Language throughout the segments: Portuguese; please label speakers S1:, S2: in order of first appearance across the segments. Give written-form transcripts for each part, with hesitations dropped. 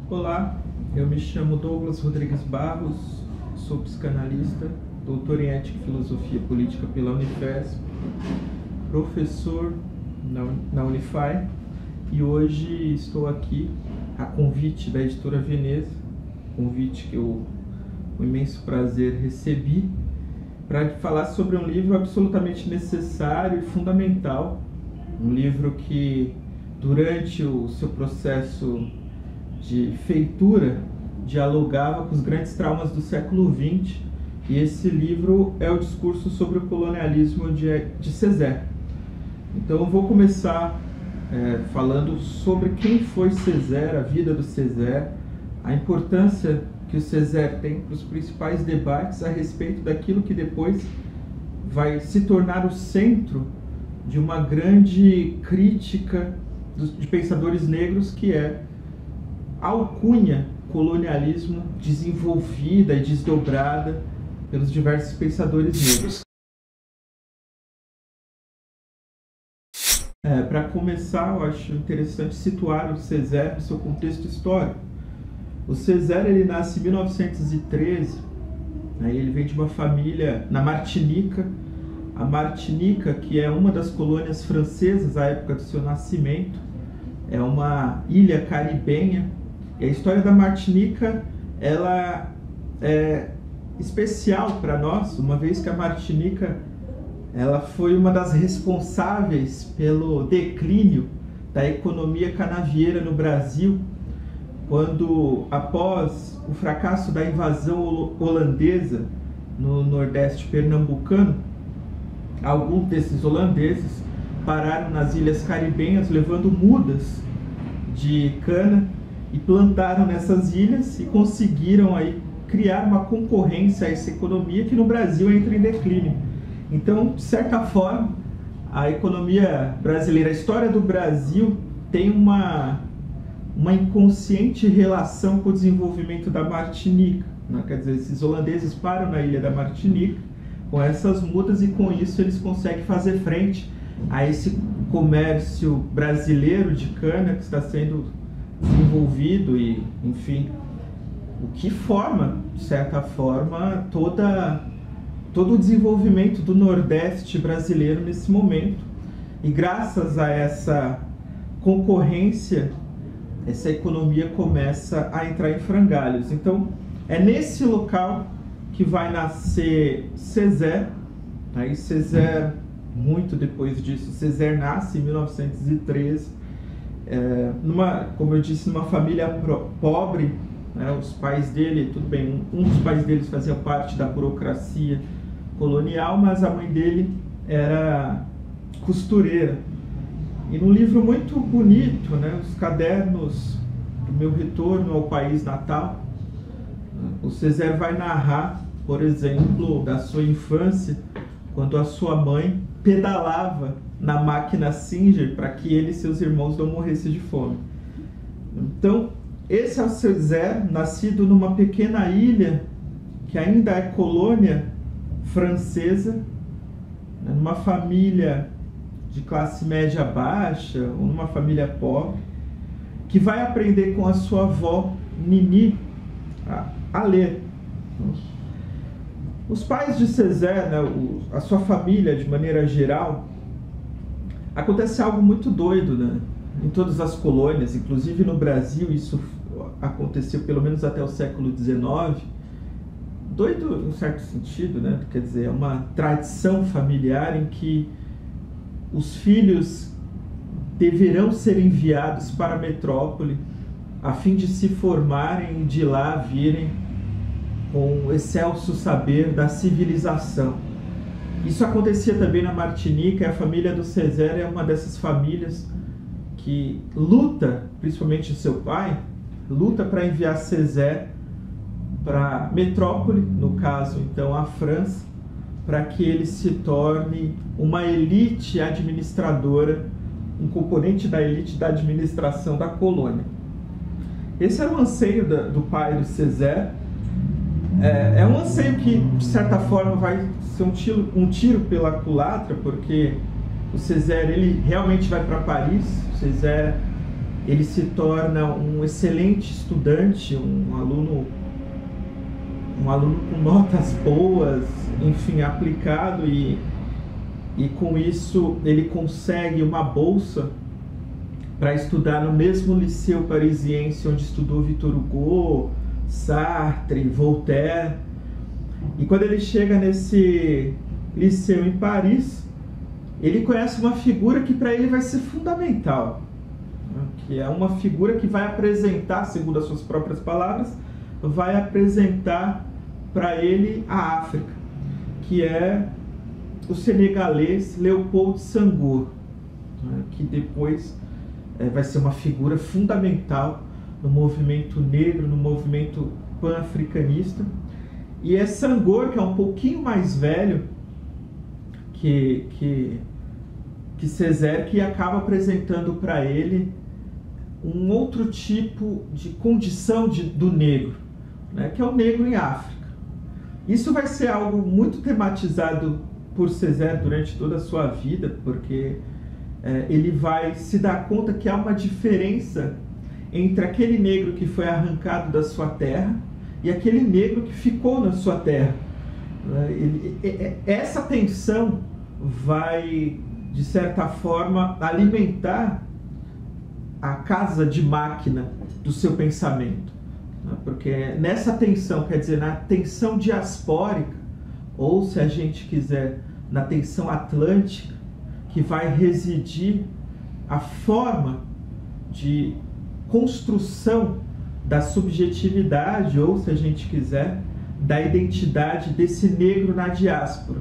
S1: Olá, eu me chamo Douglas Rodrigues Barros, sou psicanalista, doutor em Ética e Filosofia Política pela Unifesp, professor na Unify, e hoje estou aqui a convite da editora Veneza, convite que eu com imenso prazer recebi, para falar sobre um livro absolutamente necessário e fundamental, um livro que durante o seu processo de feitura dialogava com os grandes traumas do século XX, e esse livro é o discurso sobre o colonialismo de Césaire. Então eu vou começar falando sobre quem foi Césaire, a vida do Césaire, a importância que o Césaire tem para os principais debates a respeito daquilo que depois vai se tornar o centro de uma grande crítica de pensadores negros, que é a alcunha colonialismo desenvolvida e desdobrada pelos diversos pensadores negros. Para começar, eu acho interessante situar o Césaire no seu contexto histórico. O Césaire ele nasce em 1913, ele vem de uma família na Martinica. A Martinica, que é uma das colônias francesas à época do seu nascimento, é uma ilha caribenha. E a história da Martinica, ela é especial para nós, uma vez que a Martinica ela foi uma das responsáveis pelo declínio da economia canavieira no Brasil, quando, após o fracasso da invasão holandesa no Nordeste pernambucano, alguns desses holandeses pararam nas ilhas caribenhas levando mudas de cana e plantaram nessas ilhas e conseguiram aí criar uma concorrência a essa economia que no Brasil entra em declínio. Então, de certa forma, a economia brasileira, a história do Brasil tem uma inconsciente relação com o desenvolvimento da Martinica, né? Quer dizer, esses holandeses param na ilha da Martinica com essas mudas e com isso eles conseguem fazer frente a esse comércio brasileiro de cana que está sendo desenvolvido e, enfim, o que forma, de certa forma, todo o desenvolvimento do Nordeste brasileiro nesse momento. E graças a essa concorrência, essa economia começa a entrar em frangalhos. Então, é nesse local que vai nascer Césaire. Aí Césaire, muito depois disso, Césaire nasce em 1913, como eu disse, numa família pobre, né? Os pais dele, tudo bem, um dos pais deles fazia parte da burocracia colonial, mas a mãe dele era costureira. E num livro muito bonito, né, Os Cadernos do Meu Retorno ao País Natal, o Césaire vai narrar, por exemplo, da sua infância, quando a sua mãe pedalava na máquina Singer para que ele e seus irmãos não morressem de fome. Então, esse é o Césaire, nascido numa pequena ilha que ainda é colônia francesa, numa família de classe média baixa, ou numa família pobre, que vai aprender com a sua avó, Nini, a ler. Os pais de Césaire, né, a sua família de maneira geral, acontece algo muito doido, né? Em todas as colônias, inclusive no Brasil, isso aconteceu pelo menos até o século XIX. Doido em certo sentido, né? Quer dizer, é uma tradição familiar em que os filhos deverão ser enviados para a metrópole a fim de se formarem e de lá virem com o excelso saber da civilização. Isso acontecia também na Martinica, e a família do Césaire é uma dessas famílias que luta, principalmente seu pai, luta para enviar Césaire para a metrópole, no caso então a França, para que ele se torne uma elite administradora, um componente da elite da administração da colônia. Esse era o anseio do pai do Césaire. É um anseio que, de certa forma, vai ser um tiro pela culatra, porque o Césaire ele realmente vai para Paris. O Césaire ele se torna um excelente estudante, um aluno com notas boas, enfim, aplicado, e com isso ele consegue uma bolsa para estudar no mesmo liceu parisiense onde estudou Victor Hugo, Sartre, Voltaire. E quando ele chega nesse liceu em Paris, ele conhece uma figura que para ele vai ser fundamental, né? Que é uma figura que vai apresentar, segundo as suas próprias palavras, vai apresentar para ele a África, que é o senegalês Léopold Senghor, né? Que depois vai ser uma figura fundamental no movimento negro, no movimento pan-africanista. E é Senghor, que é um pouquinho mais velho que Césaire, que acaba apresentando para ele um outro tipo de condição do negro, né, que é o negro em África. Isso vai ser algo muito tematizado por Césaire durante toda a sua vida, porque ele vai se dar conta que há uma diferença entre aquele negro que foi arrancado da sua terra e aquele negro que ficou na sua terra. Essa tensão vai, de certa forma, alimentar a casa de máquina do seu pensamento, porque nessa tensão, quer dizer, na tensão diaspórica, ou se a gente quiser, na tensão atlântica, que vai residir a forma de construção da subjetividade, ou se a gente quiser, da identidade desse negro na diáspora.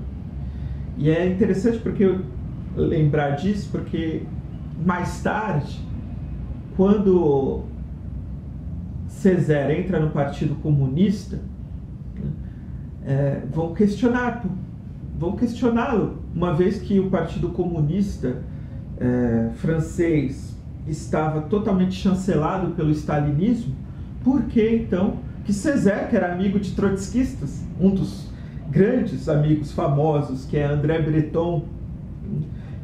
S1: E é interessante porque eu lembrar disso, porque mais tarde, quando Césaire entra no Partido Comunista, vão questioná-lo, uma vez que o Partido Comunista francês estava totalmente chancelado pelo stalinismo. Por que então que Césaire, que era amigo de trotskistas, um dos grandes amigos famosos, que é André Breton,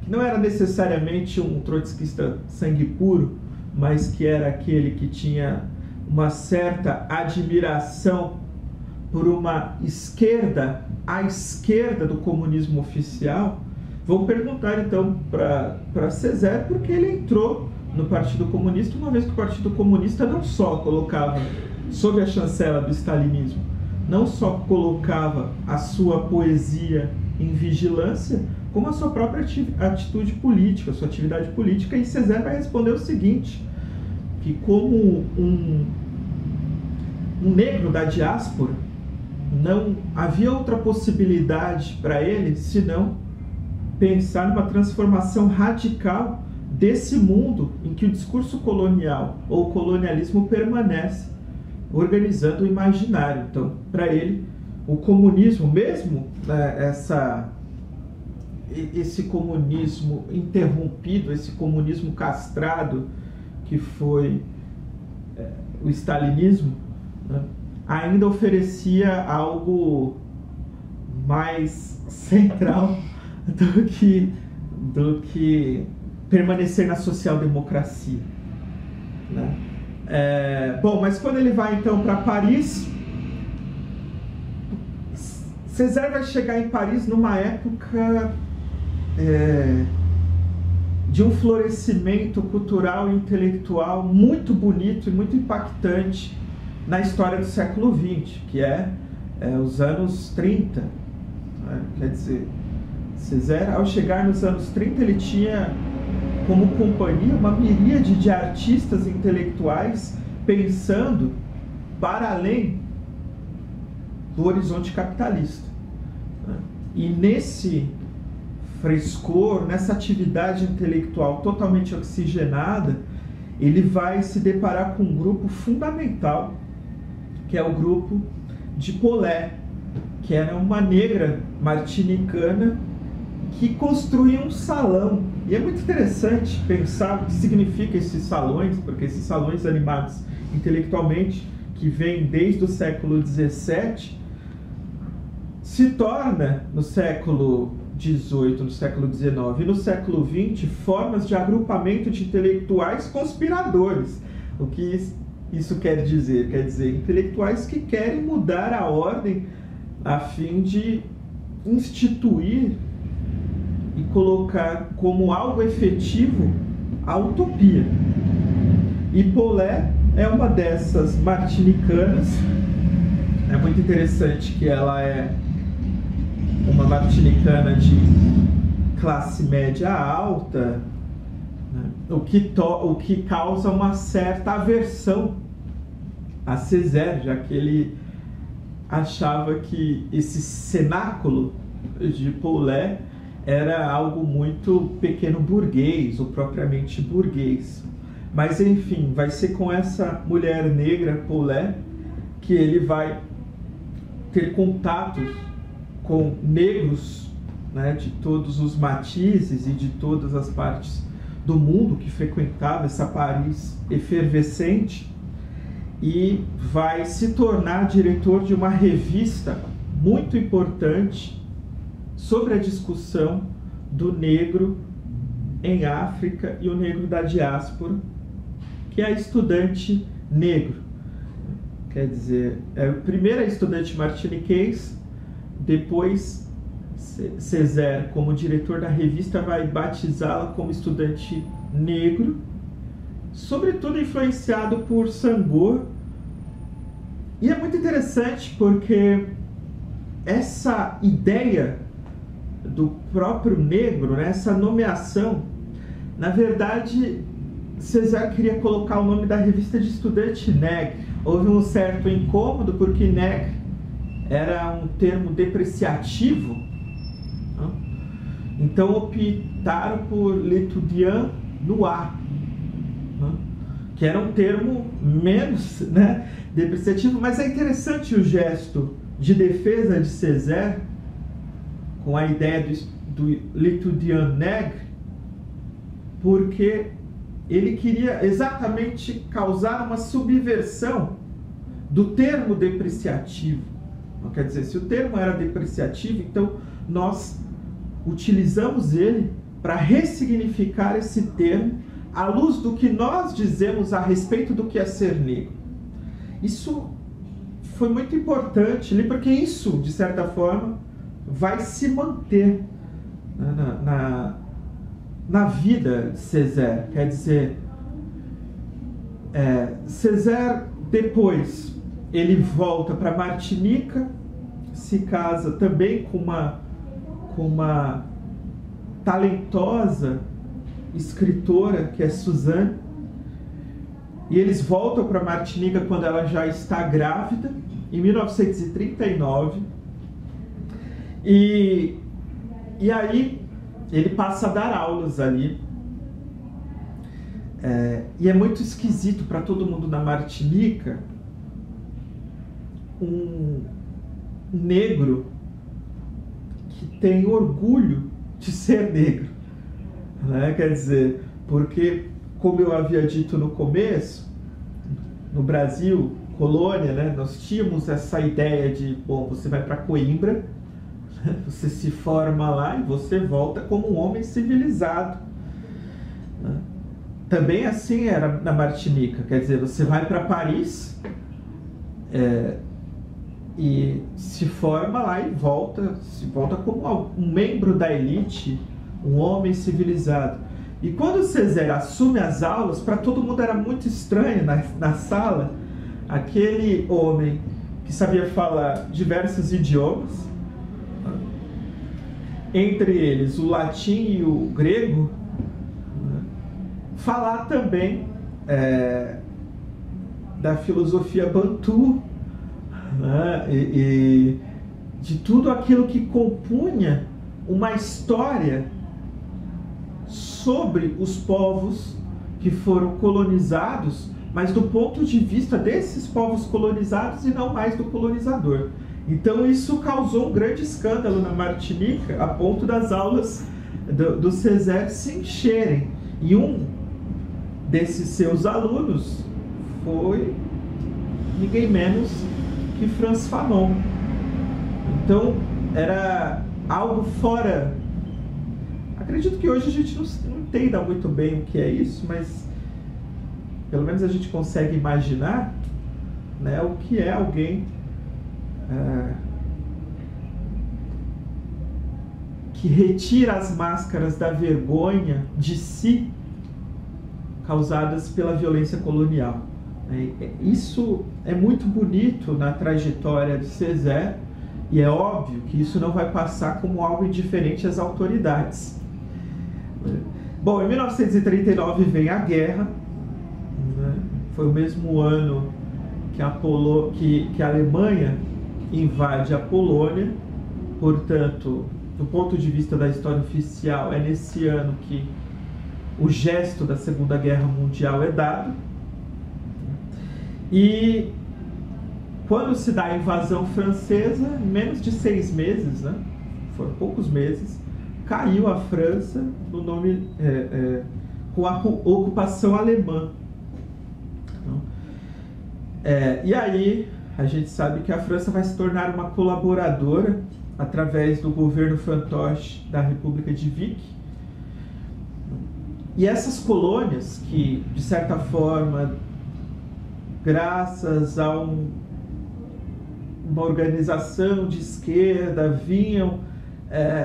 S1: que não era necessariamente um trotskista sangue puro, mas que era aquele que tinha uma certa admiração por uma esquerda à esquerda do comunismo oficial, vão perguntar então para Césaire por que ele entrou no Partido Comunista, uma vez que o Partido Comunista não só colocava, sob a chancela do stalinismo, não só colocava a sua poesia em vigilância, como a sua própria atitude política, a sua atividade política. E Césaire vai responder o seguinte, que como um negro da diáspora, não havia outra possibilidade para ele senão pensar numa transformação radical desse mundo em que o discurso colonial ou o colonialismo permanece organizando o imaginário. Então, para ele, o comunismo, mesmo esse comunismo interrompido, esse comunismo castrado que foi o stalinismo, né, ainda oferecia algo mais central do que permanecer na social-democracia, né? Bom, mas quando ele vai então para Paris, Césaire vai chegar em Paris numa época de um florescimento cultural e intelectual muito bonito e muito impactante na história do século XX, que é os anos 30. Né? Quer dizer, Césaire, ao chegar nos anos 30, ele tinha como companhia uma miríade de artistas intelectuais pensando para além do horizonte capitalista. Né? E nesse frescor, nessa atividade intelectual totalmente oxigenada, ele vai se deparar com um grupo fundamental, que é o grupo de Paulé, que era uma negra martinicana que construía um salão. E é muito interessante pensar o que significa esses salões, porque esses salões animados intelectualmente, que vêm desde o século XVII, se torna, no século XVIII, no século XIX e no século XX, formas de agrupamento de intelectuais conspiradores. O que isso quer dizer? Quer dizer, intelectuais que querem mudar a ordem a fim de instituir e colocar como algo efetivo a utopia. E Paulé é uma dessas martinicanas. É muito interessante que ela é uma martinicana de classe média alta, né? o que causa uma certa aversão a Césaire, já que ele achava que esse cenáculo de Paulé era algo muito pequeno burguês, ou propriamente burguês. Mas enfim, vai ser com essa mulher negra, Paulé, que ele vai ter contatos com negros, né, de todos os matizes e de todas as partes do mundo que frequentava essa Paris efervescente, e vai se tornar diretor de uma revista muito importante sobre a discussão do negro em África e o negro da diáspora, que é a Estudante Negro. Quer dizer, é a primeira estudante martiniquês. Depois Césaire, como diretor da revista, vai batizá-la como Estudante Negro, sobretudo influenciado por Senghor. E é muito interessante porque essa ideia do próprio negro, né, essa nomeação, na verdade, Césaire queria colocar o nome da revista de Estudante Negro. Houve um certo incômodo porque negro era um termo depreciativo, né? Então optaram por l'étudiant noir, né? Que era um termo menos, né, depreciativo. Mas é interessante o gesto de defesa de Césaire com a ideia do l'étudiant nègre, porque ele queria exatamente causar uma subversão do termo depreciativo. Não quer dizer, se o termo era depreciativo, então nós utilizamos ele para ressignificar esse termo à luz do que nós dizemos a respeito do que é ser negro. Isso foi muito importante, porque isso, de certa forma, vai se manter na vida de Césaire. Quer dizer, Césaire depois ele volta para Martinica, se casa também com uma talentosa escritora que é Suzanne, e eles voltam para Martinica quando ela já está grávida, em 1939, e aí ele passa a dar aulas ali, e é muito esquisito para todo mundo na Martinica um negro que tem orgulho de ser negro, né? Quer dizer, porque, como eu havia dito no começo, no Brasil, colônia, né, nós tínhamos essa ideia de, bom, você vai para Coimbra, você se forma lá e você volta como um homem civilizado, né? Também assim era na Martinica, quer dizer, você vai para Paris e se forma lá e se volta como um membro da elite, um homem civilizado. E quando Césaire assume as aulas, para todo mundo era muito estranho na sala, aquele homem que sabia falar diversos idiomas, entre eles o latim e o grego, né? Falar também da filosofia bantu, né? E de tudo aquilo que compunha uma história sobre os povos que foram colonizados, mas do ponto de vista desses povos colonizados e não mais do colonizador. Então isso causou um grande escândalo na Martinica, a ponto das aulas do Césaire se encherem. E um desses seus alunos foi ninguém menos que Frantz Fanon. Então era algo fora Acredito que hoje a gente não entenda muito bem o que é isso, mas pelo menos a gente consegue imaginar, né, o que é alguém que retira as máscaras da vergonha de si causadas pela violência colonial. Isso é muito bonito na trajetória de Césaire, e é óbvio que isso não vai passar como algo indiferente às autoridades. Bom, em 1939 vem a guerra, né? Foi o mesmo ano que a Alemanha invade a Polônia, portanto, do ponto de vista da história oficial, é nesse ano que o gesto da Segunda Guerra Mundial é dado. E quando se dá a invasão francesa, em menos de 6 meses, né, foram poucos meses, caiu a França no nome, com a ocupação alemã. E aí a gente sabe que a França vai se tornar uma colaboradora através do governo fantoche da República de Vichy. E essas colônias que, de certa forma, graças a uma organização de esquerda, vinham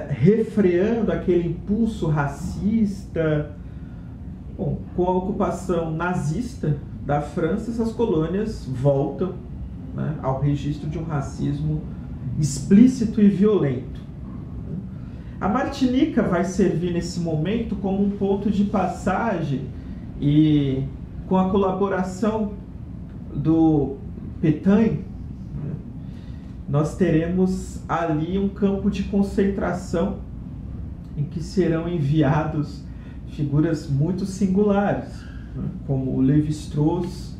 S1: refreando aquele impulso racista. Bom, com a ocupação nazista da França, essas colônias voltam, né, ao registro de um racismo explícito e violento. A Martinica vai servir nesse momento como um ponto de passagem, e com a colaboração do Pétain, nós teremos ali um campo de concentração em que serão enviados figuras muito singulares, né, como Lévi-Strauss,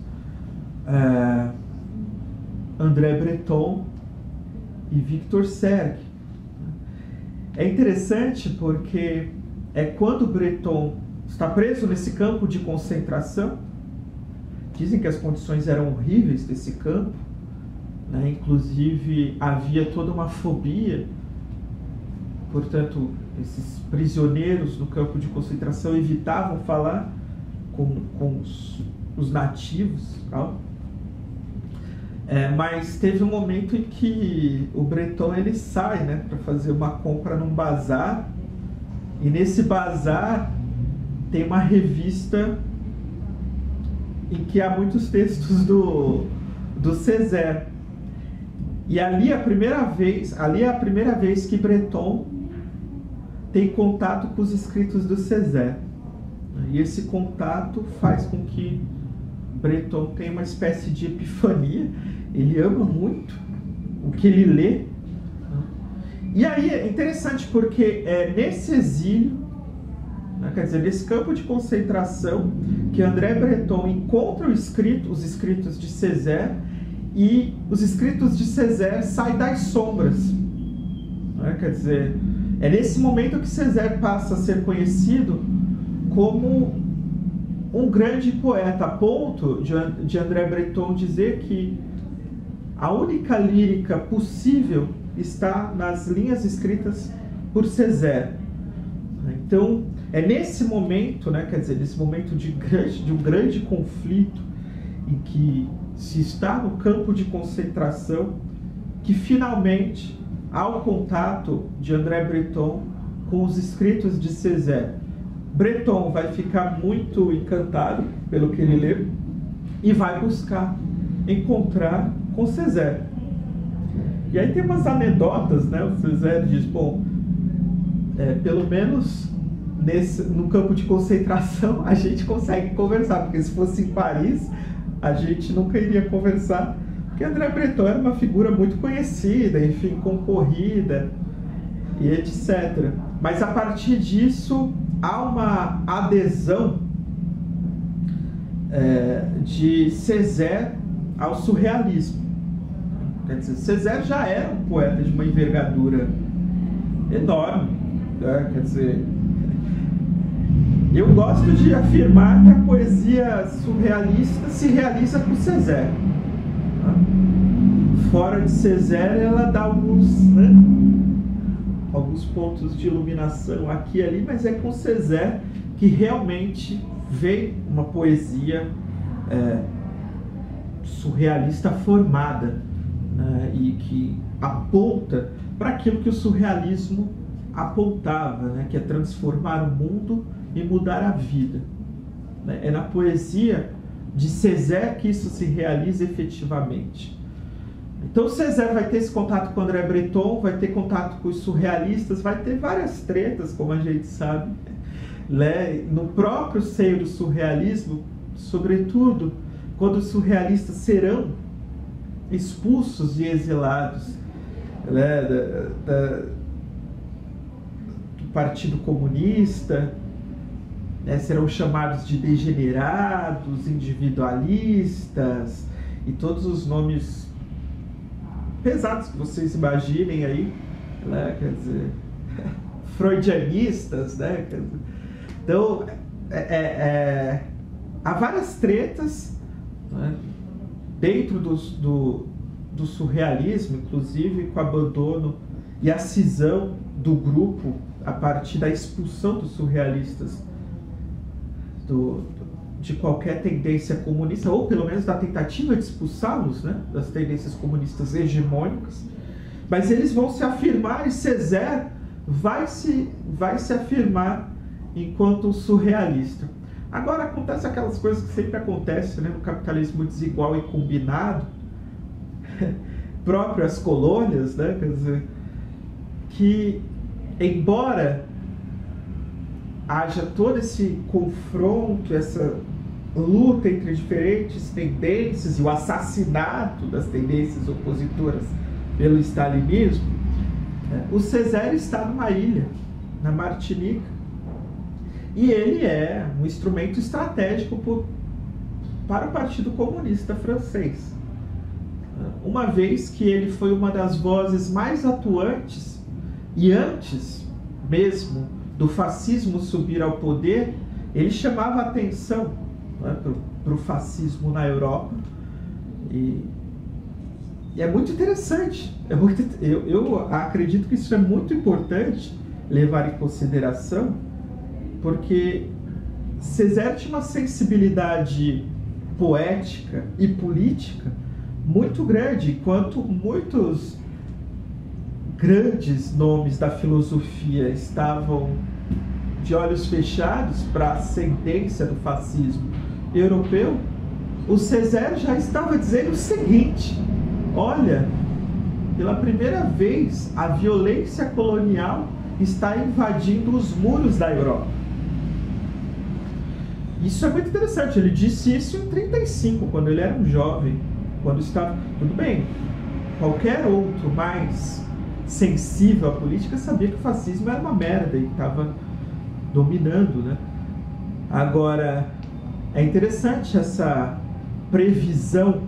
S1: André Breton e Victor Serge. É interessante porque quando Breton está preso nesse campo de concentração, dizem que as condições eram horríveis desse campo, né? Inclusive havia toda uma fobia, portanto esses prisioneiros no campo de concentração evitavam falar com os nativos, tal. Mas teve um momento em que o Breton ele sai, né, para fazer uma compra num bazar, e nesse bazar tem uma revista em que há muitos textos do Césaire, e ali é a primeira vez que Breton tem contato com os escritos do Césaire, e esse contato faz com que Breton tenha uma espécie de epifania. Ele ama muito o que ele lê. E aí é interessante porque nesse exílio, né, quer dizer, nesse campo de concentração, que André Breton encontra os escritos de Césaire, e os escritos de Césaire saem das sombras. Né, quer dizer, é nesse momento que Césaire passa a ser conhecido como um grande poeta, a ponto de André Breton dizer que a única lírica possível está nas linhas escritas por Césaire. Então, é nesse momento, né, quer dizer, nesse momento de um grande conflito, em que se está no campo de concentração, que finalmente há o contato de André Breton com os escritos de Césaire. Breton vai ficar muito encantado pelo que ele lê e vai buscar encontrar com Césaire. E aí tem umas anedotas, né? O Césaire diz, bom, pelo menos no campo de concentração a gente consegue conversar, porque se fosse em Paris a gente nunca iria conversar, porque André Breton era uma figura muito conhecida, enfim, concorrida e etc. Mas a partir disso há uma adesão de Césaire ao surrealismo. Quer dizer, Césaire já era um poeta de uma envergadura enorme, né? Quer dizer, eu gosto de afirmar que a poesia surrealista se realiza com Césaire. Fora de Césaire, ela dá alguns alguns pontos de iluminação aqui e ali, mas é com Césaire que realmente veio uma poesia surrealista formada, né, e que aponta para aquilo que o surrealismo apontava, né, que é transformar o mundo e mudar a vida. É na poesia de Césaire que isso se realiza efetivamente. Então Césaire vai ter esse contato com André Breton, vai ter contato com os surrealistas, vai ter várias tretas, como a gente sabe, né? No próprio seio do surrealismo, sobretudo quando os surrealistas serão expulsos e exilados, né, do Partido Comunista, né, serão chamados de degenerados, individualistas e todos os nomes pesados que vocês imaginem aí, né, quer dizer, freudianistas, né, quer dizer, então há várias tretas, né, dentro do surrealismo, inclusive com o abandono e a cisão do grupo a partir da expulsão dos surrealistas de qualquer tendência comunista, ou pelo menos da tentativa de expulsá-los, né, das tendências comunistas hegemônicas. Mas eles vão se afirmar, e Césaire vai se afirmar enquanto surrealista. Agora acontece aquelas coisas que sempre acontecem, né, no capitalismo desigual e combinado, próprio às colônias, né, quer dizer, que embora haja todo esse confronto, essa luta entre diferentes tendências e o assassinato das tendências opositoras pelo stalinismo, o Césaire está numa ilha, na Martinica, e ele é um instrumento estratégico para o Partido Comunista francês, uma vez que ele foi uma das vozes mais atuantes, e antes mesmo do fascismo subir ao poder, ele chamava a atenção, né, para o fascismo na Europa, e é muito interessante, eu acredito que isso é muito importante levar em consideração, porque Césaire tinha uma sensibilidade poética e política muito grande, enquanto muitos grandes nomes da filosofia estavam de olhos fechados para a ascendência do fascismo europeu, o Césaire já estava dizendo o seguinte: olha, pela primeira vez a violência colonial está invadindo os muros da Europa. Isso é muito interessante, ele disse isso em 1935, quando ele era um jovem, quando estava... Tudo bem, qualquer outro mais sensível à política sabia que o fascismo era uma merda e estava dominando, né? Agora, é interessante essa previsão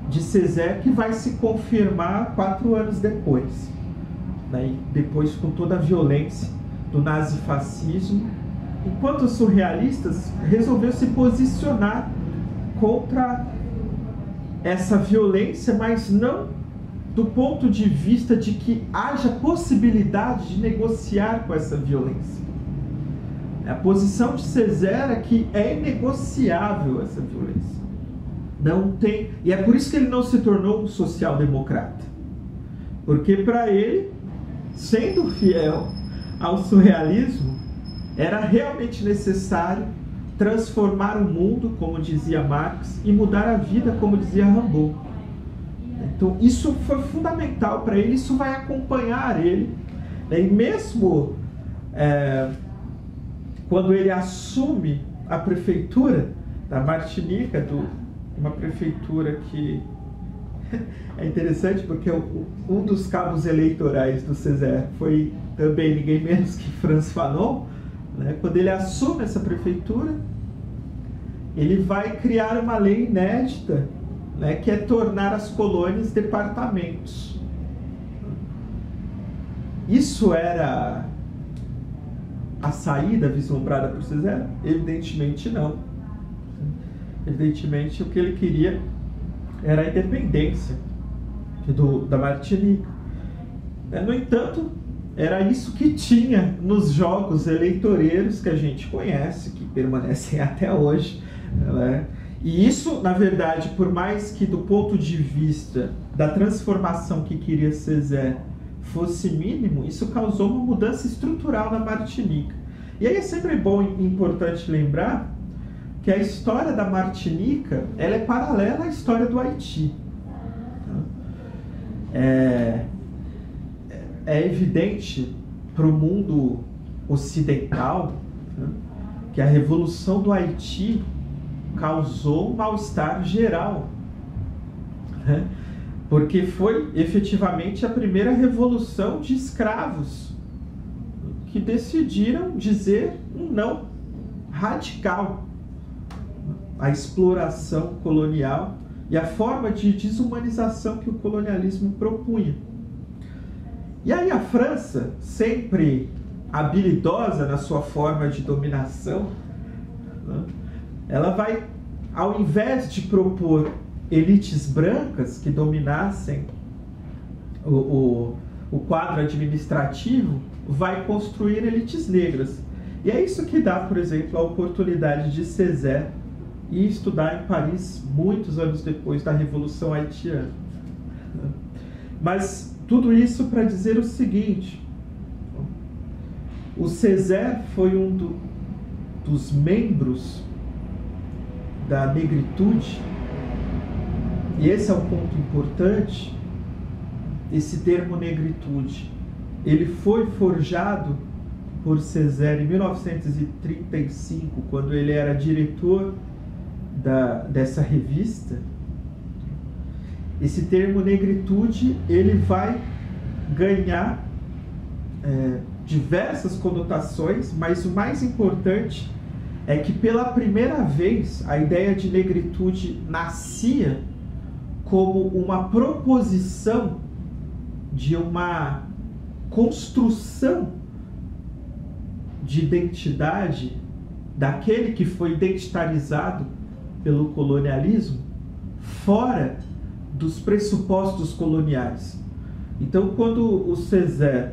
S1: de Césaire, que vai se confirmar 4 anos depois, né? E depois, com toda a violência do nazifascismo, enquanto os surrealistas resolveram se posicionar contra essa violência, mas não do ponto de vista de que haja possibilidade de negociar com essa violência. A posição de Césaire é que é inegociável essa violência. Não tem, e é por isso que ele não se tornou um social-democrata. Porque para ele, sendo fiel ao surrealismo, era realmente necessário transformar o mundo, como dizia Marx, e mudar a vida, como dizia Rimbaud. Então isso foi fundamental para ele, isso vai acompanhar ele, né? E mesmo quando ele assume a prefeitura da Martinica, uma prefeitura que é interessante porque um dos cabos eleitorais do Césaire foi também ninguém menos que Frantz Fanon, né? Quando ele assume essa prefeitura, ele vai criar uma lei inédita, né, que é tornar as colônias departamentos. Isso era a saída vislumbrada por Césaire? Evidentemente não. Evidentemente o que ele queria era a independência da Martinica. No entanto, era isso que tinha nos jogos eleitoreiros que a gente conhece, que permanecem até hoje, né? E isso, na verdade, por mais que do ponto de vista da transformação que queria Césaire fosse mínimo, isso causou uma mudança estrutural na Martinica. E aí é sempre bom e importante lembrar que a história da Martinica ela é paralela à história do Haiti. É evidente para o mundo ocidental, né, que a Revolução do Haiti causou um mal-estar geral, né, porque foi efetivamente a primeira revolução de escravos que decidiram dizer um não radical à exploração colonial e à forma de desumanização que o colonialismo propunha. E aí a França, sempre habilidosa na sua forma de dominação, né, ela vai, ao invés de propor elites brancas que dominassem o quadro administrativo, vai construir elites negras. E é isso que dá, por exemplo, a oportunidade de Césaire ir estudar em Paris muitos anos depois da Revolução Haitiana. Mas tudo isso para dizer o seguinte: o Césaire foi um dos membros da negritude, e esse é um ponto importante. Esse termo negritude, ele foi forjado por Césaire em 1935, quando ele era diretor dessa revista. Esse termo negritude ele vai ganhar diversas conotações, mas o mais importante é que pela primeira vez a ideia de negritude nascia como uma proposição de uma construção de identidade daquele que foi identitarizado pelo colonialismo fora dos pressupostos coloniais. Então, quando o Césaire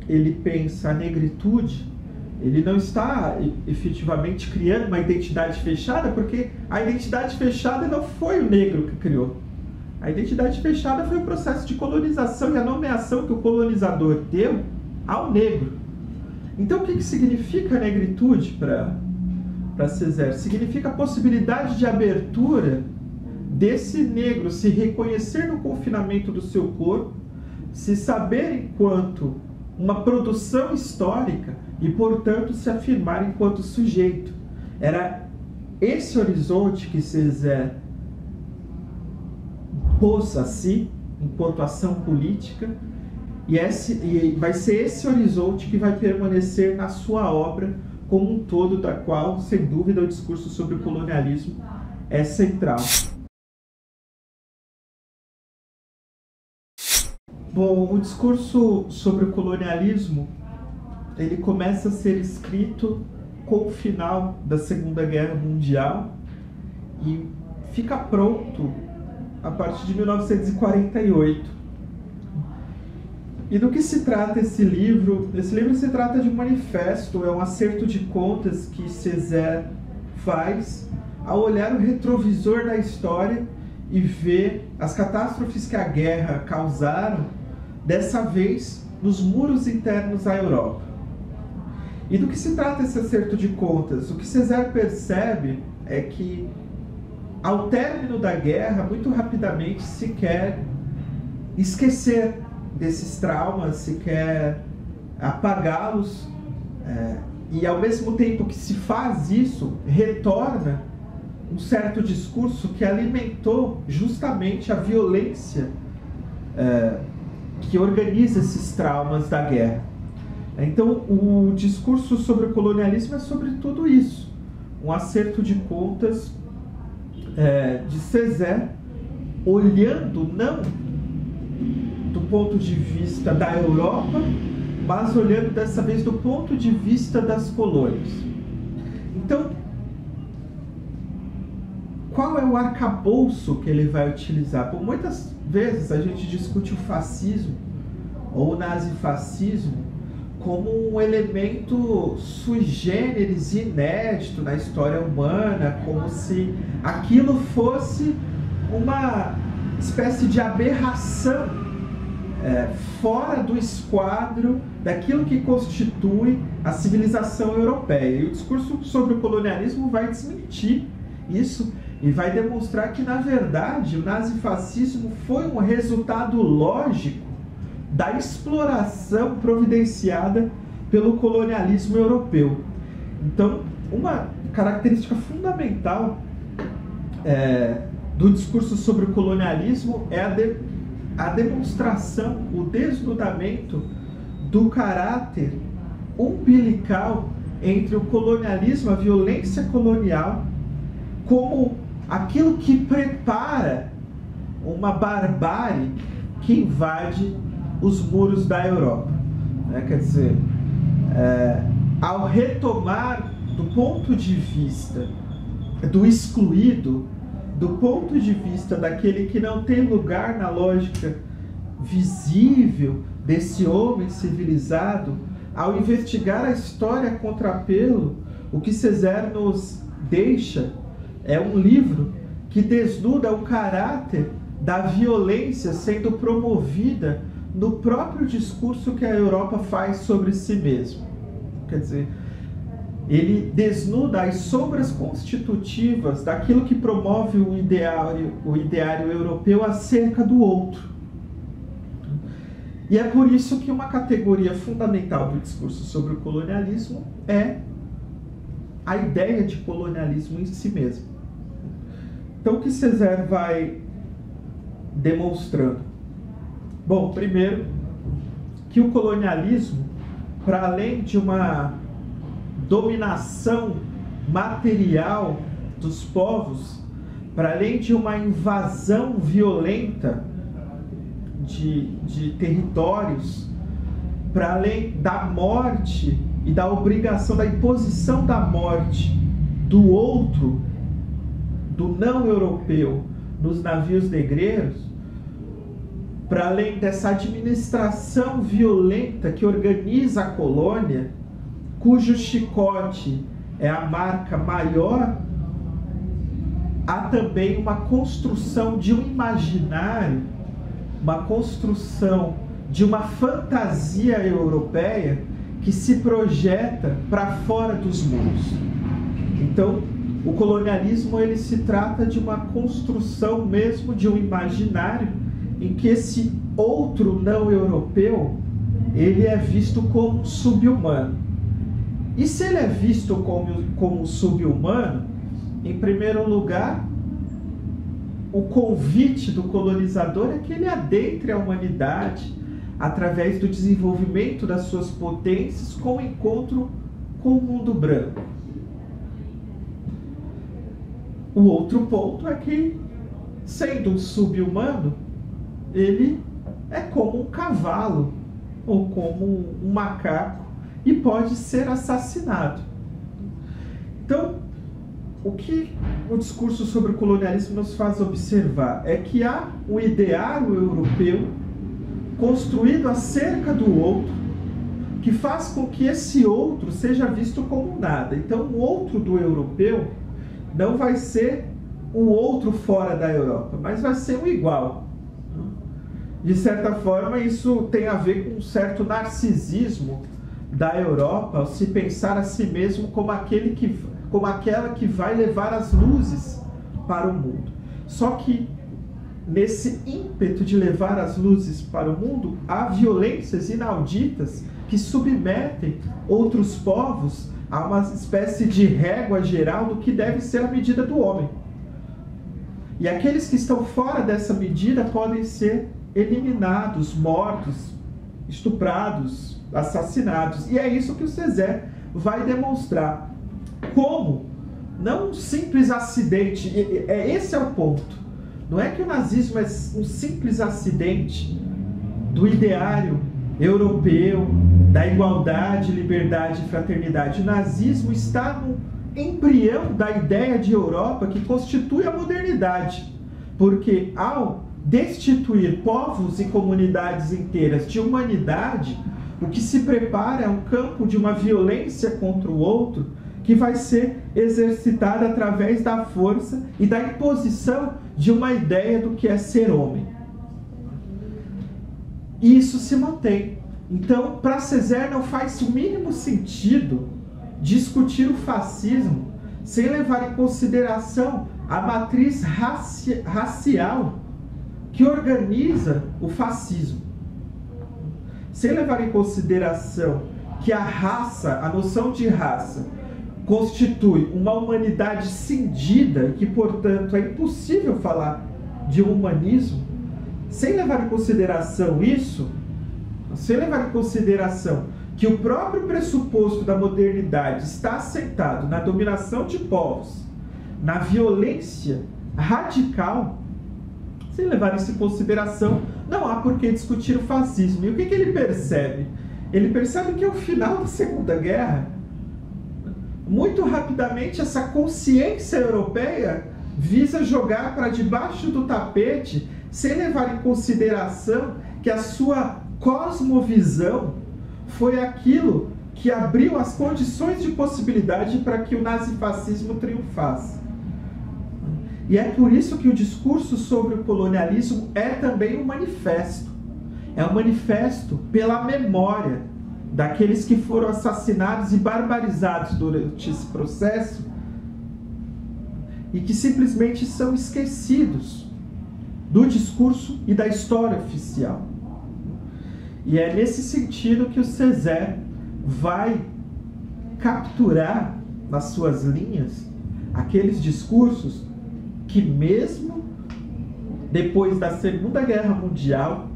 S1: ele pensa a negritude, ele não está efetivamente criando uma identidade fechada, porque a identidade fechada não foi o negro que criou. A identidade fechada foi o processo de colonização e a nomeação que o colonizador deu ao negro. Então, o que significa a negritude para Césaire? Significa a possibilidade de abertura desse negro se reconhecer no confinamento do seu corpo, se saber enquanto uma produção histórica e, portanto, se afirmar enquanto sujeito. Era esse horizonte que Césaire pôs a si enquanto ação política, e vai ser esse horizonte que vai permanecer na sua obra como um todo, da qual, sem dúvida, o discurso sobre o colonialismo é central. Bom, o discurso sobre o colonialismo ele começa a ser escrito com o final da Segunda Guerra Mundial e fica pronto a partir de 1948. E do que se trata esse livro? Esse livro se trata de um manifesto, é um acerto de contas que Césaire faz ao olhar o retrovisor da história e ver as catástrofes que a guerra causaram, dessa vez nos muros internos da Europa. E do que se trata esse acerto de contas? O que Césaire percebe é que, ao término da guerra, muito rapidamente se quer esquecer desses traumas, se quer apagá-los, e ao mesmo tempo que se faz isso, retorna um certo discurso que alimentou justamente a violência que organiza esses traumas da guerra. Então, o discurso sobre o colonialismo é sobre tudo isso. Um acerto de contas de Césaire, olhando não do ponto de vista da Europa, mas olhando dessa vez do ponto de vista das colônias. Então, qual é o arcabouço que ele vai utilizar? Por muitas vezes a gente discute o fascismo ou o nazifascismo como um elemento sui generis, inédito na história humana, como se aquilo fosse uma espécie de aberração fora do esquadro daquilo que constitui a civilização europeia. E o discurso sobre o colonialismo vai desmentir isso e vai demonstrar que, na verdade, o nazifascismo foi um resultado lógico da exploração providenciada pelo colonialismo europeu. Então, uma característica fundamental do discurso sobre o colonialismo é a demonstração, o desnudamento do caráter umbilical entre o colonialismo, a violência colonial, como aquilo que prepara uma barbárie que invade os muros da Europa. Quer dizer, ao retomar do ponto de vista do excluído, do ponto de vista daquele que não tem lugar na lógica visível desse homem civilizado, ao investigar a história a contrapelo, o que Césaire nos deixa é um livro que desnuda o caráter da violência sendo promovida no próprio discurso que a Europa faz sobre si mesma. Quer dizer, ele desnuda as sombras constitutivas daquilo que promove o ideário europeu acerca do outro. E é por isso que uma categoria fundamental do discurso sobre o colonialismo é a ideia de colonialismo em si mesmo. Então, o que Césaire vai demonstrando? Bom, primeiro, que o colonialismo, para além de uma dominação material dos povos, para além de uma invasão violenta de territórios, para além da morte e da obrigação, da imposição da morte do outro, do não europeu, nos navios negreiros, para além dessa administração violenta que organiza a colônia, cujo chicote é a marca maior, há também uma construção de um imaginário, uma construção de uma fantasia europeia que se projeta para fora dos muros. Então, o colonialismo ele se trata de uma construção mesmo de um imaginário em que esse outro não europeu ele é visto como sub-humano. E se ele é visto como sub-humano, em primeiro lugar, o convite do colonizador é que ele adentre a humanidade através do desenvolvimento das suas potências com o encontro com o mundo branco. O outro ponto é que, sendo um sub-humano, ele é como um cavalo ou como um macaco e pode ser assassinado. Então, o que o discurso sobre o colonialismo nos faz observar é que há um ideário europeu construído acerca do outro, que faz com que esse outro seja visto como nada. Então, o outro do europeu não vai ser o outro fora da Europa, mas vai ser o igual. De certa forma, isso tem a ver com um certo narcisismo da Europa, ao se pensar a si mesmo como aquela que vai levar as luzes para o mundo. Só que, nesse ímpeto de levar as luzes para o mundo, há violências inauditas que submetem outros povos a uma espécie de régua geral do que deve ser a medida do homem. E aqueles que estão fora dessa medida podem ser eliminados, mortos, estuprados, assassinados. E é isso que o Césaire vai demonstrar. Como, não um simples acidente, esse é o ponto. Não é que o nazismo é um simples acidente do ideário europeu, da igualdade, liberdade e fraternidade. O nazismo está no embrião da ideia de Europa que constitui a modernidade. Porque ao destituir povos e comunidades inteiras de humanidade, o que se prepara é um campo de uma violência contra o outro que vai ser exercitada através da força e da imposição de uma ideia do que é ser homem. E isso se mantém. Então, para Césaire não faz o mínimo sentido discutir o fascismo sem levar em consideração a matriz racial que organiza o fascismo. Sem levar em consideração que a raça, a noção de raça, constitui uma humanidade cindida e que, portanto, é impossível falar de um humanismo, sem levar em consideração isso, sem levar em consideração que o próprio pressuposto da modernidade está assentado na dominação de povos, na violência radical, sem levar isso em consideração, não há por que discutir o fascismo. E o que ele percebe? Ele percebe que ao final da Segunda Guerra, muito rapidamente, essa consciência europeia visa jogar para debaixo do tapete, sem levar em consideração que a sua cosmovisão foi aquilo que abriu as condições de possibilidade para que o nazifascismo triunfasse. E é por isso que o discurso sobre o colonialismo é também um manifesto. É um manifesto pela memória daqueles que foram assassinados e barbarizados durante esse processo e que simplesmente são esquecidos do discurso e da história oficial. E é nesse sentido que o Césaire vai capturar nas suas linhas aqueles discursos que, mesmo depois da Segunda Guerra Mundial,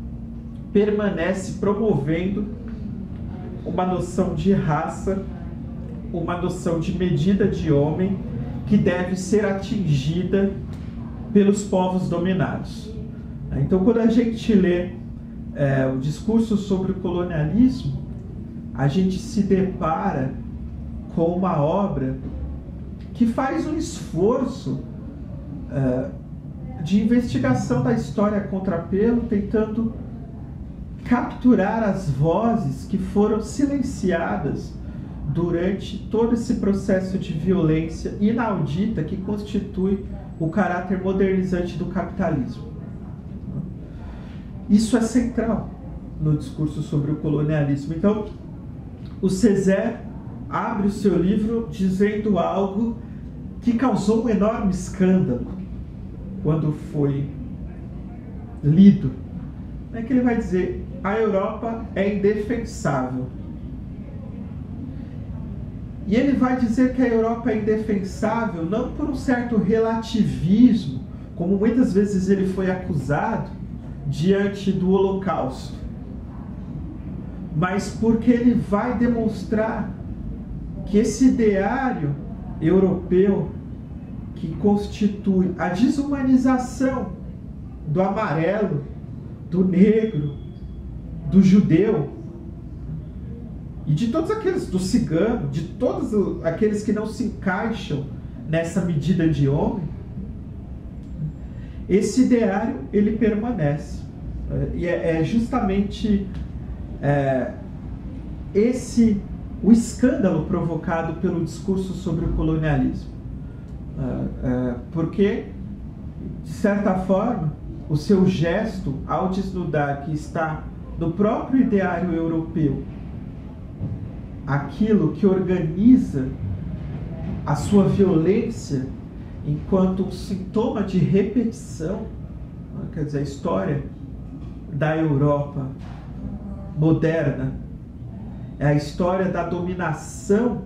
S1: permanece promovendo uma noção de raça, uma noção de medida de homem que deve ser atingida pelos povos dominados. Então, quando a gente lê o discurso sobre o colonialismo, a gente se depara com uma obra que faz um esforço de investigação da história a contrapelo, tentando capturar as vozes que foram silenciadas durante todo esse processo de violência inaudita que constitui o caráter modernizante do capitalismo. Isso é central no discurso sobre o colonialismo. Então, o Césaire abre o seu livro dizendo algo que causou um enorme escândalo quando foi lido. É que ele vai dizer: a Europa é indefensável. E ele vai dizer que a Europa é indefensável não por um certo relativismo, como muitas vezes ele foi acusado diante do Holocausto, mas porque ele vai demonstrar que esse ideário europeu que constitui a desumanização do amarelo, do negro, do judeu e de todos aqueles, do cigano, de todos aqueles que não se encaixam nessa medida de homem, esse ideário ele permanece. E é justamente esse o escândalo provocado pelo discurso sobre o colonialismo. Porque, de certa forma, o seu gesto, ao desnudar que está no próprio ideário europeu aquilo que organiza a sua violência enquanto um sintoma de repetição, quer dizer, a história da Europa moderna é a história da dominação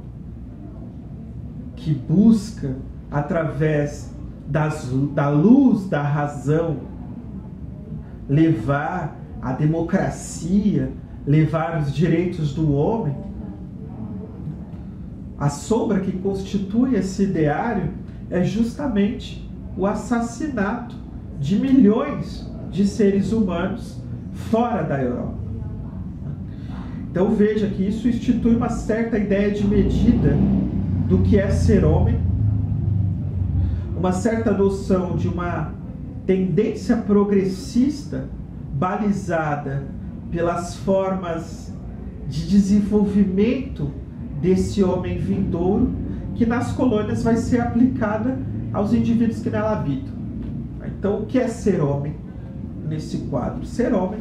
S1: que busca, através da luz da razão, levar a democracia, levar os direitos do homem. A sombra que constitui esse ideário é justamente o assassinato de milhões de seres humanos fora da Europa. Então veja que isso institui uma certa ideia de medida do que é ser homem, uma certa noção de uma tendência progressista balizada pelas formas de desenvolvimento desse homem vindouro, que nas colônias vai ser aplicada aos indivíduos que nela habitam. Então, o que é ser homem nesse quadro? Ser homem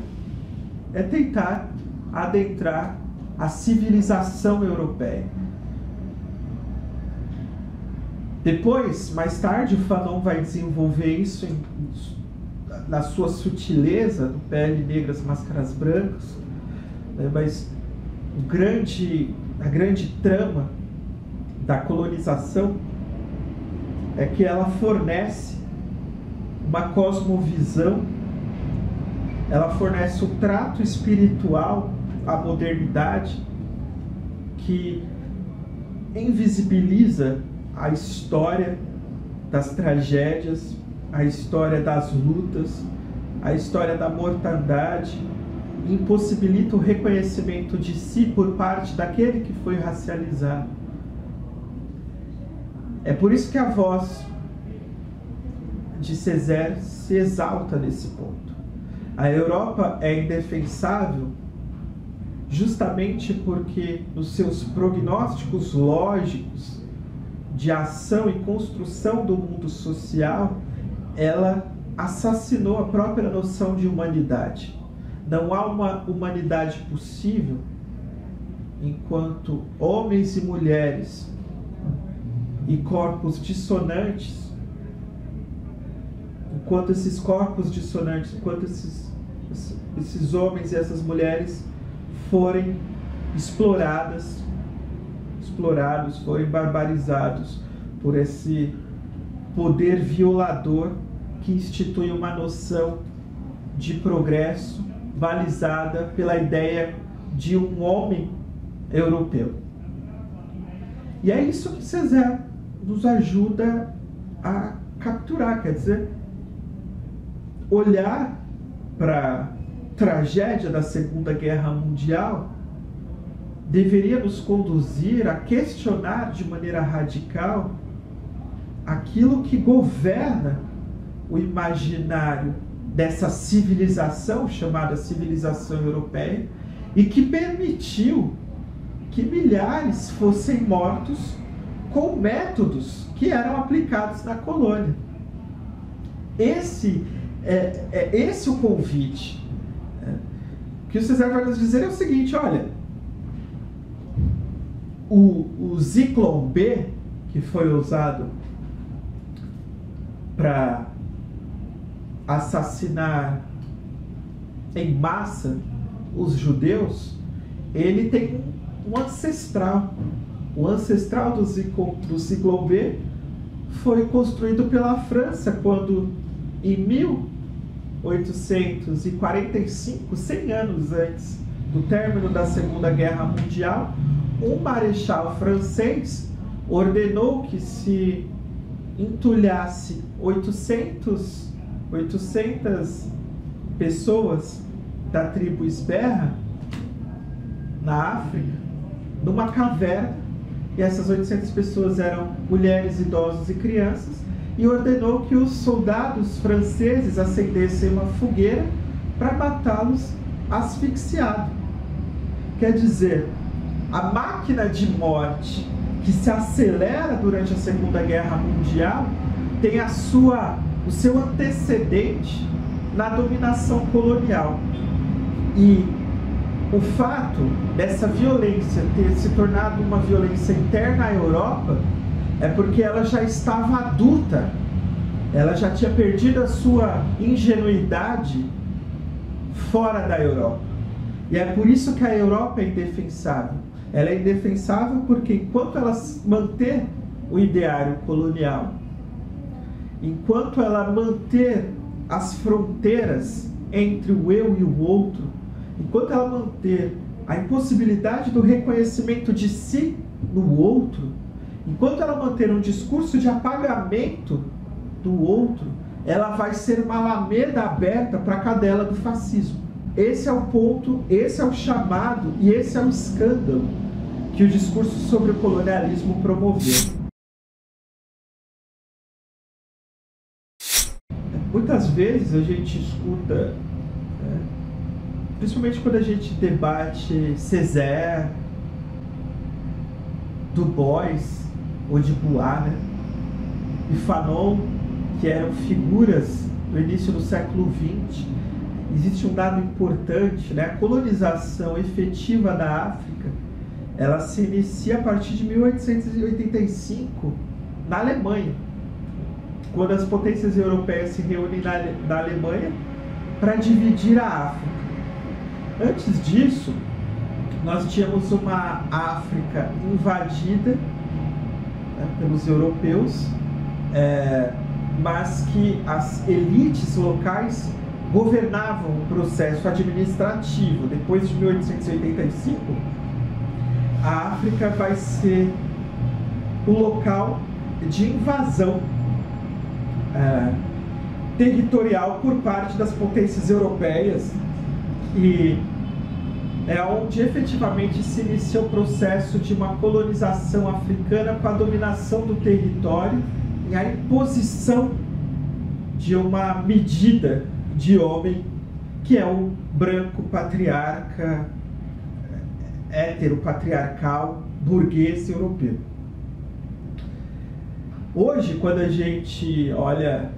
S1: é tentar adentrar a civilização europeia. Depois, mais tarde, o Fanon vai desenvolver isso na sua sutileza, do Pele Negras, Máscaras Brancas, né? Mas a grande trama da colonização é que ela fornece uma cosmovisão, ela fornece o trato espiritual à modernidade que invisibiliza a história das tragédias, a história das lutas, a história da mortandade, impossibilita o reconhecimento de si por parte daquele que foi racializado. É por isso que a voz de Césaire se exalta nesse ponto. A Europa é indefensável justamente porque nos seus prognósticos lógicos de ação e construção do mundo social, ela assassinou a própria noção de humanidade. Não há uma humanidade possível enquanto homens e mulheres e corpos dissonantes, enquanto esses corpos dissonantes, enquanto esses homens e essas mulheres forem explorados, forem barbarizados por esse poder violador que institui uma noção de progresso balizada pela ideia de um homem europeu. E é isso que Césaire nos ajuda a capturar, quer dizer, olhar para a tragédia da Segunda Guerra Mundial deveria nos conduzir a questionar de maneira radical aquilo que governa o imaginário dessa civilização chamada civilização europeia e que permitiu que milhares fossem mortos com métodos que eram aplicados na colônia. Esse é o convite. O que o Césaire vai nos dizer é o seguinte: olha, o Zyklon B, que foi usado para assassinar em massa os judeus, ele tem um ancestral. O ancestral do Zyklon B foi construído pela França quando, em 1845, 100 anos antes do término da Segunda Guerra Mundial, um marechal francês ordenou que se entulhasse 800 pessoas da tribo Isberra na África, numa caverna, e essas 800 pessoas eram mulheres, idosos e crianças, e ordenou que os soldados franceses acendessem uma fogueira para matá-los asfixiados. Quer dizer, a máquina de morte que se acelera durante a Segunda Guerra Mundial tem o seu antecedente na dominação colonial. E o fato dessa violência ter se tornado uma violência interna à Europa é porque ela já estava adulta, ela já tinha perdido a sua ingenuidade fora da Europa. E é por isso que a Europa é indefensável. Ela é indefensável porque enquanto ela manter o ideário colonial, enquanto ela manter as fronteiras entre o eu e o outro, enquanto ela manter a impossibilidade do reconhecimento de si no outro, enquanto ela manter um discurso de apagamento do outro, ela vai ser uma alameda aberta para a cadela do fascismo. Esse é o ponto, esse é o chamado e esse é o escândalo que o discurso sobre o colonialismo promoveu. Muitas vezes a gente escuta, né, principalmente quando a gente debate Césaire, Du Bois ou de Bois, né, e Fanon, que eram figuras do início do século XX, existe um dado importante, né? A colonização efetiva da África, ela se inicia a partir de 1885 na Alemanha, quando as potências europeias se reúnem na Alemanha para dividir a África. Antes disso, nós tínhamos uma África invadida, né, pelos europeus, mas que as elites locais governavam o processo administrativo. Depois de 1885, a África vai ser o local de invasão territorial por parte das potências europeias, e é onde efetivamente se inicia o processo de uma colonização africana com a dominação do território e a imposição de uma medida de homem, que é o branco patriarca, heteropatriarcal, burguês europeu. Hoje, quando a gente olha,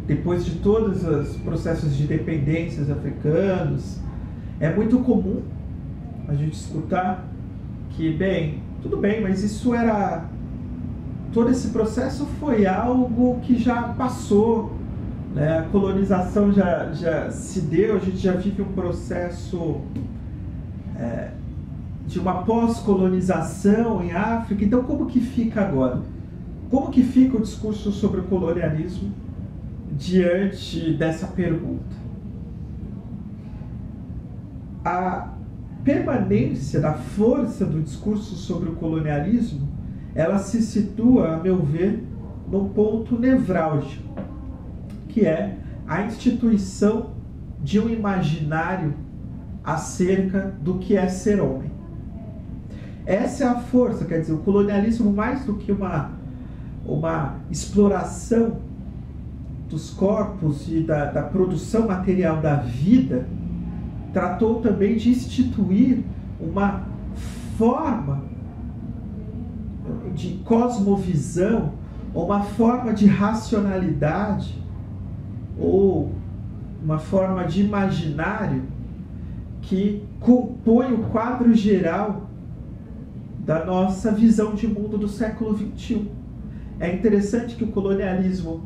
S1: depois de todos os processos de independências africanos, é muito comum a gente escutar que, bem, tudo bem, mas isso era... Todo esse processo foi algo que já passou, né? A colonização já se deu, a gente já vive um processo de uma pós-colonização em África. Então, como que fica agora? Como que fica o discurso sobre o colonialismo diante dessa pergunta? A permanência da força do discurso sobre o colonialismo, ela se situa, a meu ver, num ponto nevrálgico, que é a instituição de um imaginário acerca do que é ser homem. Essa é a força, quer dizer, o colonialismo, mais do que uma exploração dos corpos e da produção material da vida, tratou também de instituir uma forma de cosmovisão, ou uma forma de racionalidade, ou uma forma de imaginário que compõe o quadro geral da nossa visão de mundo do século XXI. É interessante que o colonialismo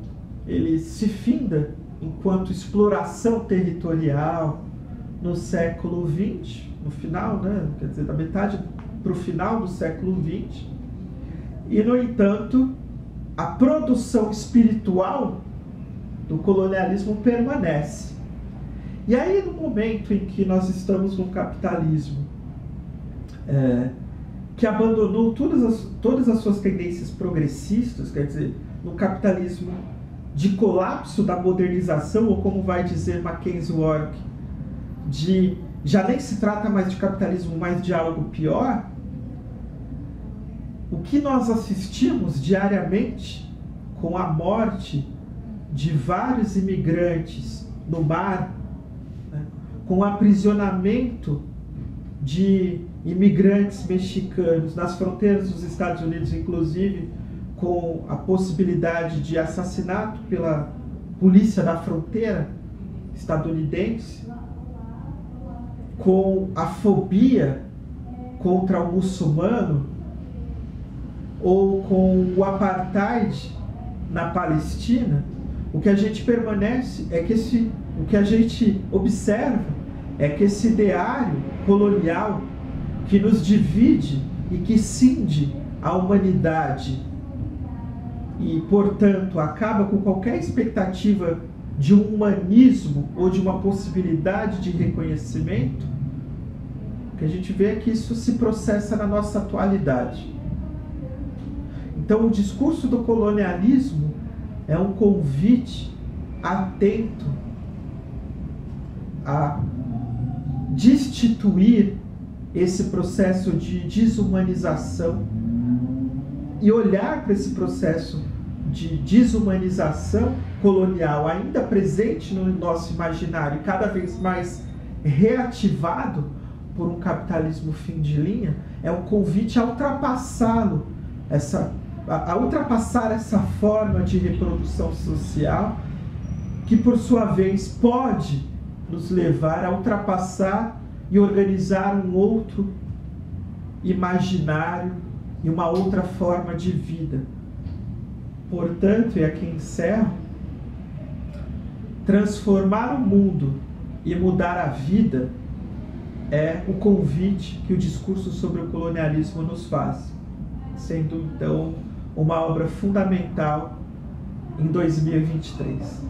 S1: ele se finda enquanto exploração territorial no século XX, no final, né? Quer dizer, da metade para o final do século XX, e, no entanto, a produção espiritual do colonialismo permanece. E aí, no momento em que nós estamos num capitalismo que abandonou todas as suas tendências progressistas, quer dizer, no capitalismo de colapso da modernização, ou como vai dizer Mackenzie Wark, já nem se trata mais de capitalismo, mas de algo pior, o que nós assistimos diariamente com a morte de vários imigrantes no mar, né, com o aprisionamento de imigrantes mexicanos nas fronteiras dos Estados Unidos, inclusive com a possibilidade de assassinato pela polícia da fronteira estadunidense, com a fobia contra o muçulmano, ou com o apartheid na Palestina, o que a gente permanece é que o que a gente observa é que esse ideário colonial que nos divide e que cinde a humanidade e, portanto, acaba com qualquer expectativa de um humanismo ou de uma possibilidade de reconhecimento, o que a gente vê é que isso se processa na nossa atualidade. Então, o discurso do colonialismo é um convite atento a destituir esse processo de desumanização e olhar para esse processo de desumanização colonial ainda presente no nosso imaginário, cada vez mais reativado por um capitalismo fim de linha, é um convite a ultrapassá-lo, a ultrapassar essa forma de reprodução social, que por sua vez pode nos levar a ultrapassar e organizar um outro imaginário e uma outra forma de vida. Portanto, e aqui encerro, transformar o mundo e mudar a vida é o convite que o discurso sobre o colonialismo nos faz, sendo então uma obra fundamental em 2023.